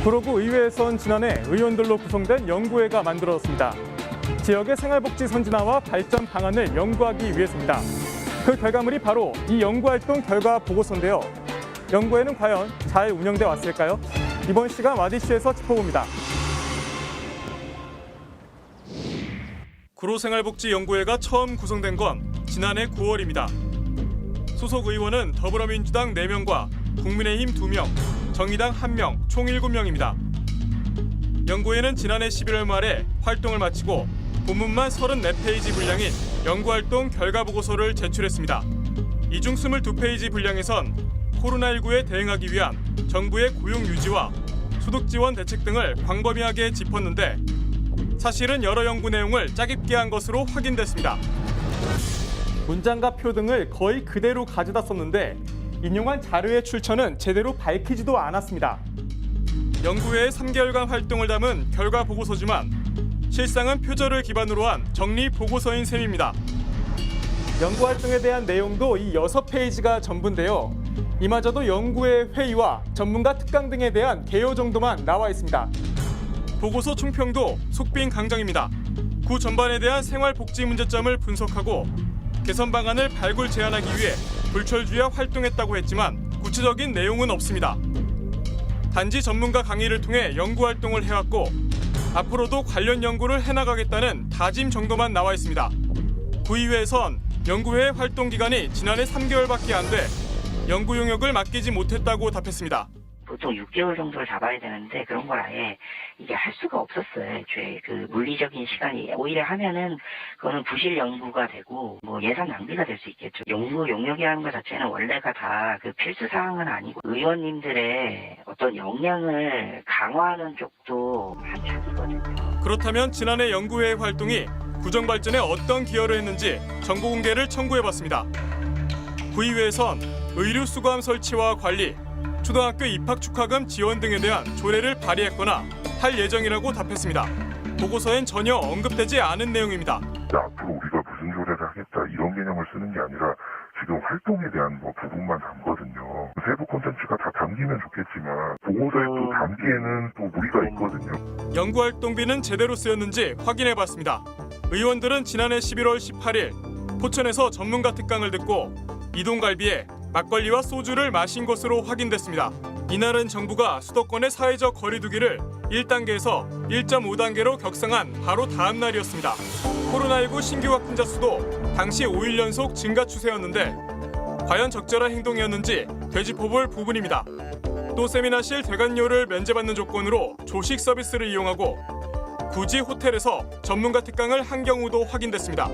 구로구 의회에선 지난해 의원들로 구성된 연구회가 만들어졌습니다. 지역의 생활복지 선진화와 발전 방안을 연구하기 위해서입니다. 그 결과물이 바로 이 연구활동 결과 보고서인데요. 연구회는 과연 잘 운영돼 왔을까요? 이번 시간 와디슈에서 짚어봅니다. 구로생활복지연구회가 처음 구성된 건 지난해 9월입니다. 소속 의원은 더불어민주당 4명과 국민의힘 2명, 정의당 1명, 총 7명입니다. 연구회는 지난해 11월 말에 활동을 마치고 본문만 34페이지 분량인 연구활동 결과보고서를 제출했습니다. 이 중 22페이지 분량에선 코로나19에 대응하기 위한 정부의 고용 유지와 소득 지원 대책 등을 광범위하게 짚었는데 사실은 여러 연구 내용을 짜깁기 한 것으로 확인됐습니다. 문장과 표 등을 거의 그대로 가져다 썼는데 인용한 자료의 출처는 제대로 밝히지도 않았습니다. 연구회의 3개월간 활동을 담은 결과 보고서지만 실상은 표절을 기반으로 한 정리 보고서인 셈입니다. 연구 활동에 대한 내용도 이 6페이지가 전부인데요. 이마저도 연구회 회의와 전문가 특강 등에 대한 개요 정도만 나와 있습니다. 보고서 총평도 속빈 강정입니다. 구 전반에 대한 생활복지 문제점을 분석하고 개선 방안을 발굴 제안하기 위해 불철주야 활동했다고 했지만 구체적인 내용은 없습니다. 단지 전문가 강의를 통해 연구 활동을 해왔고 앞으로도 관련 연구를 해나가겠다는 다짐 정도만 나와 있습니다. 구의회에선 연구회의 활동 기간이 지난해 3개월밖에 안 돼 연구 용역을 맡기지 못했다고 답했습니다. 보통 6개월 정도를 잡아야 되는데 그런 걸 아예 이게 할 수가 없었어요. 애초에 그 물리적인 시간이 오히려 하면은 그거는 부실 연구가 되고 뭐 예산 낭비가 될 수 있겠죠. 연구 용역이라는 것 자체는 원래가 다 그 필수 사항은 아니고 의원님들의 어떤 역량을 강화하는 쪽도 한 축이거든요. 그렇다면 지난해 연구회의 활동이 구정 발전에 어떤 기여를 했는지 정보 공개를 청구해봤습니다. 구의회에선 의류 수거함 설치와 관리, 초등학교 입학 축하금 지원 등에 대한 조례를 발의했거나 할 예정이라고 답했습니다. 보고서엔 전혀 언급되지 않은 내용입니다. 앞으로 우리가 무슨 조례를 하겠다 이런 개념을 쓰는 게 아니라 지금 활동에 대한 부분만 담거든요. 세부 콘텐츠가 다 담기면 좋겠지만 보고서에 또 담기에는 또 무리가 있거든요. 연구활동비는 제대로 쓰였는지 확인해봤습니다. 의원들은 지난해 11월 18일 포천에서 전문가 특강을 듣고 이동갈비에 막걸리와 소주를 마신 것으로 확인됐습니다. 이날은 정부가 수도권의 사회적 거리두기를 1단계에서 1.5단계로 격상한 바로 다음 날이었습니다. 코로나19 신규 확진자 수도 당시 5일 연속 증가 추세였는데 과연 적절한 행동이었는지 되짚어볼 부분입니다. 또 세미나실 대관료를 면제받는 조건으로 조식 서비스를 이용하고 굳이 호텔에서 전문가 특강을 한 경우도 확인됐습니다.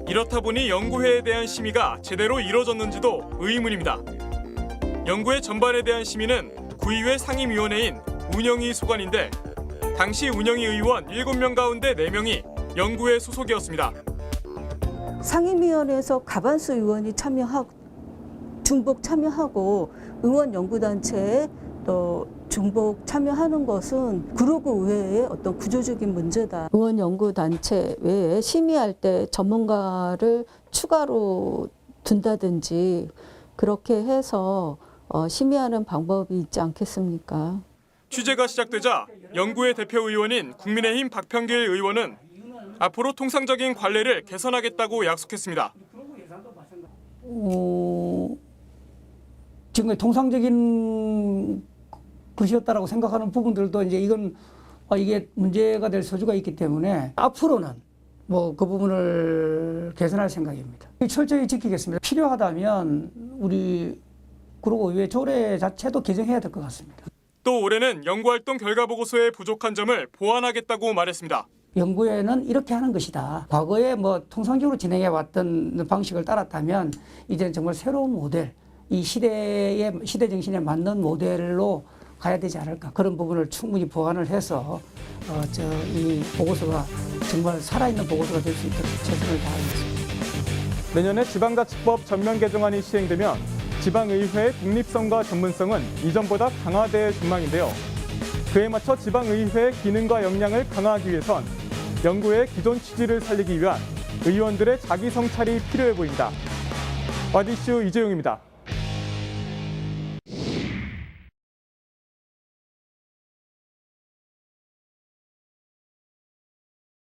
이렇다 보니 연구회에 대한 심의가 제대로 이뤄졌는지도 의문입니다. 연구회 전반에 대한 심의는 구의회 상임위원회인 운영위 소관인데 당시 운영위 의원 7명 가운데 4명이 연구회 소속이었습니다. 상임위원회에서 과반수 의원이 참여하고 중복 참여하고 의원 연구단체에 또 중복 참여하는 것은 구로구 의회의 어떤 구조적인 문제다. 의원 연구단체 외에 심의할 때 전문가를 추가로 둔다든지 그렇게 해서 심의하는 방법이 있지 않겠습니까? 취재가 시작되자 연구회 대표 의원인 국민의힘 박평길 의원은 앞으로 통상적인 관례를 개선하겠다고 약속했습니다. 지금 통상적인 것이었다라고 생각하는 부분들도 이제 이게 문제가 될 소지가 있기 때문에 앞으로는 그 부분을 개선할 생각입니다. 철저히 지키겠습니다. 필요하다면 우리 구로구 의회 조례 자체도 개정해야 될 것 같습니다. 또 올해는 연구활동 결과보고서의 부족한 점을 보완하겠다고 말했습니다. 연구회는 이렇게 하는 것이다. 과거에 통상적으로 진행해 왔던 방식을 따랐다면 이제는 정말 새로운 모델, 이 시대 정신에 맞는 모델로 가야 되지 않을까. 그런 부분을 충분히 보완을 해서 이 보고서가 정말 살아있는 보고서가 될 수 있도록 최선을 다하겠습니다. 내년에 지방자치법 전면 개정안이 시행되면 지방의회의 독립성과 전문성은 이전보다 강화될 전망인데요. 그에 맞춰 지방의회의 기능과 역량을 강화하기 위해선 연구회의 기존 취지를 살리기 위한 의원들의 자기 성찰이 필요해 보입니다. 와디슈 이재용입니다.